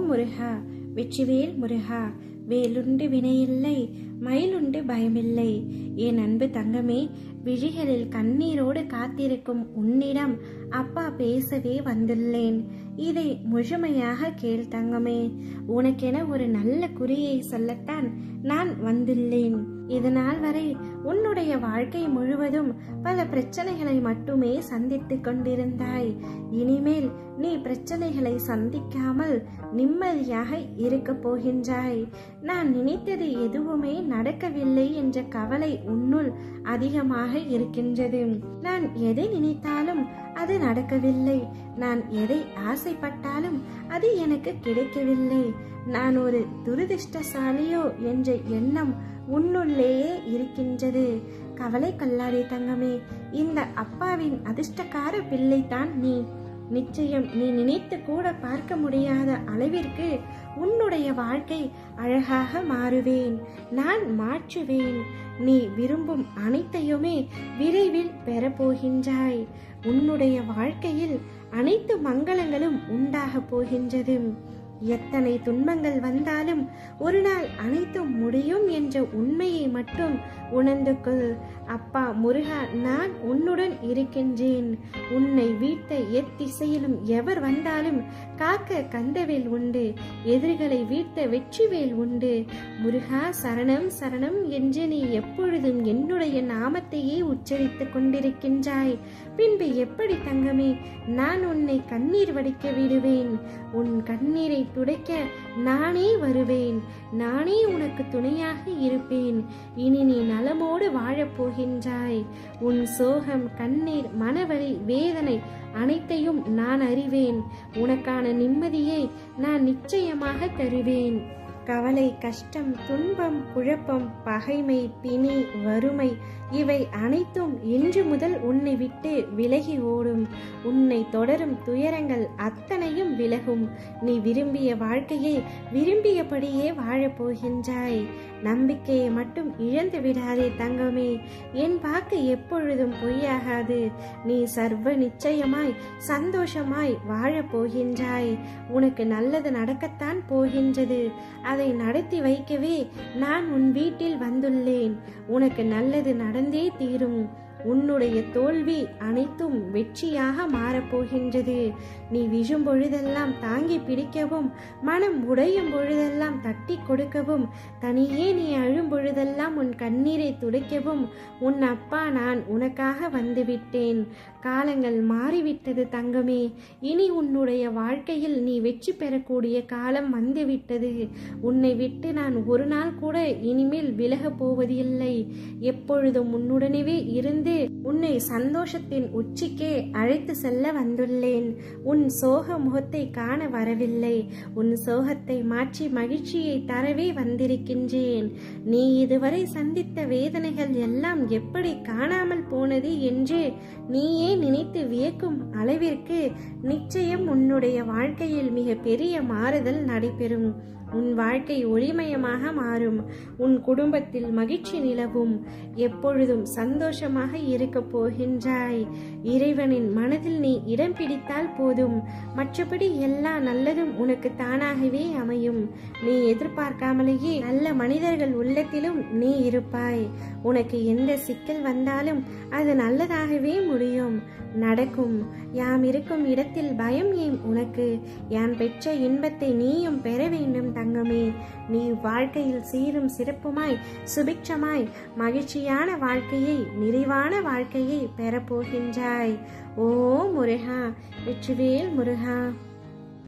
முருகா, வெற்றிவேல் முருகா. வேலுண்டு வினையில்லை, மயிலுண்டு பயமில்லை. என் அன்பு தங்கமே, விழிகளில் கண்ணீரோடு காத்திருக்கும் உன்னிடம் அப்பா பேசவே வந்துள்ளேன். இதை முழுமையாக கேள் தங்கமே. உனக்கென ஒரு நல்ல குறியை சொல்லத்தான் நான் வந்துள்ளேன். இதனால் வரை உன்னுடைய வாழ்க்கை முழுவதும் பல பிரச்சனைகளை மட்டுமே சந்தித்துக் கொண்டிருந்தாய். இனிமேல் நீ பிரச்சனைகளை சந்திக்காமல் நிம்மதியாக இருக்க போகின்றாய். நான் நினைத்தது எதுவுமே நடக்கவில்லை என்ற கவலை உன்னுள் அதிகமாக இருக்கின்றது. நான் எதை நினைத்தாலும் அது நடக்கவில்லை. நான் எதை ஆசைப்பட்டாலும் அது எனக்கு கிடைக்கவில்லை. நான் ஒரு துரதிர்ஷ்டசாலியோ என்ற எண்ணம் உன்னுள்ளேயே இருக்கின்றது. கவலை கொள்ளாதே தங்கமே. இந்த அப்பாவின் அதிர்ஷ்டக்கார பிள்ளைதான் நீ. நிச்சயம் நீ நினைத்து கூட பார்க்க முடியாத அளவிற்கு உன்னுடைய வாழ்க்கை அழகாக மாறுவேன். நான் மாற்றுவேன். நீ விரும்பும் அனைத்தையுமே விரைவில் பெறப்போகின்றாய். உன்னுடைய வாழ்க்கையில் அனைத்து மங்களங்களும் உண்டாக போகின்றது. எத்தனை துன்பங்கள் வந்தாலும் ஒரு நாள் அனைத்தும் முடியும் என்ற உண்மையை மட்டும் உணர்ந்து கொள். அப்பா முருகா, நான் உன்னுடன் இருக்கின்றேன். உன்னை வீழ்த்த எத்திசையிலும் எவர் வந்தாலும் காக்க கந்தவேல் உண்டு. எதிரிகளை வீழ்த்த வெற்றிவேல் உண்டு. முருகா சரணம் சரணம் என்று நீ எப்பொழுதும் என்னுடைய நாமத்தையே உச்சரித்துக் கொண்டிருக்கின்றாய். பின்பு எப்படி தங்கமே நான் உன்னை கண்ணீர் வடிக்க விடுவேன்? உன் கண்ணீரை துடைக்க நானே வருவேன். நானே உனக்கு துணையாக இருப்பேன். இனி நீ நலமோடு வாழப் போகின்றாய். உன் சோகம், கண்ணீர், மனவலி, வேதனை அனைத்தையும் நான் அறிவேன். உனக்கான நிம்மதியை நான் நிச்சயமாக தருவேன். கவலை, கஷ்டம், துன்பம், குழப்பம், பகைமை, பிணி, வறுமை இவை அனைத்தும் இன்று முதல் உன்னை விட்டு விலகி ஓடும். உன்னை தொடரும் துயரங்கள் அத்தனையும் விலகும். நீ விரும்பிய வாழ்க்கையை விரும்பியபடியே வாழப்போகின்றாய். நம்பிக்கையை மட்டும் இழந்து விடாதே தங்கமே. என் வாக்கு எப்பொழுதும் பொய்யாகாது. நீ சர்வ நிச்சயமாய் சந்தோஷமாய் வாழப்போகின்றாய். உனக்கு நல்லது நடக்கத்தான் போகின்றது. அதை நடத்தி வைக்கவே நான் உன் வீட்டில் வந்துள்ளேன். உனக்கு நல்லது நடந்தே தீரும். உன்னுடைய தோல்வி அனைத்தும் வெற்றியாக மாறப்போகின்றது. நீ விழும் பொழுதெல்லாம் தாங்கி பிடிக்கவும், மனம் உடையும் பொழுதெல்லாம் தட்டி கொடுக்கவும், தனியே நீ அழும் பொழுதெல்லாம் உன் கண்ணீரை துடைக்கவும் உன் அப்பா நான் உனக்காக வந்துவிட்டேன். காலங்கள் மாறிவிட்டது தங்கமே. இனி உன்னுடைய வாழ்க்கையில் நீ வெற்றி பெறக்கூடிய காலம் வந்துவிட்டது. உன்னை விட்டு நான் ஒரு நாள் கூட இனிமேல் விலகப் போவதில்லை. எப்பொழுதும் உன்னுடனே இருந்து உன்னை சந்தோஷத்தின் உச்சிக்கே அழைத்து செல்ல வந்துள்ளேன். உன் சோக முகத்தை காண வரவில்லை. உன் சோகத்தை மாற்றி மகிழ்ச்சியை தரவே வந்திருக்கின்றேன். நீ இதுவரை சந்தித்த வேதனைகள் எல்லாம் எப்படி காணாமல் போனது என்று நீயே நினைத்து வியக்கும் அளவிற்கு நிச்சயம் உன்னுடைய வாழ்க்கையில் மிக பெரிய மாறுதல் நடைபெறும். உன் வாழ்க்கை ஒளிமயமாக மாறும். உன் குடும்பத்தில் மகிழ்ச்சி நிலவும். எப்பொழுதும் சந்தோஷமாக இருக்க போகின்றாய். இறைவனின் மனதில் நீ இடம் பிடித்தால் போதும். மற்றபடி எல்லா நல்லதும் உனக்கு தானாகவே அமையும். நீ எதிர்பார்க்காமலேயே நல்ல மனிதர்கள் உள்ளத்திலும் நீ இருப்பாய். உனக்கு எந்த சிக்கல் வந்தாலும் அது நல்லதாகவே முடியும், நடக்கும். யாம் இருக்கும் இடத்தில் பயம் ஏன் உனக்கு? யான் பெற்ற இன்பத்தை நீயும் பெற வேண்டும் தங்கமே. நீ வாழ்க்கையில் சீரும் சிறப்புமாய் சுபிட்சமாய் மகிழ்ச்சியான வாழ்க்கையை, நிறைவான வாழ்க்கையை பெறப்போகின்றாய். ஓ முருகா, வெற்றிவேல் முருகா.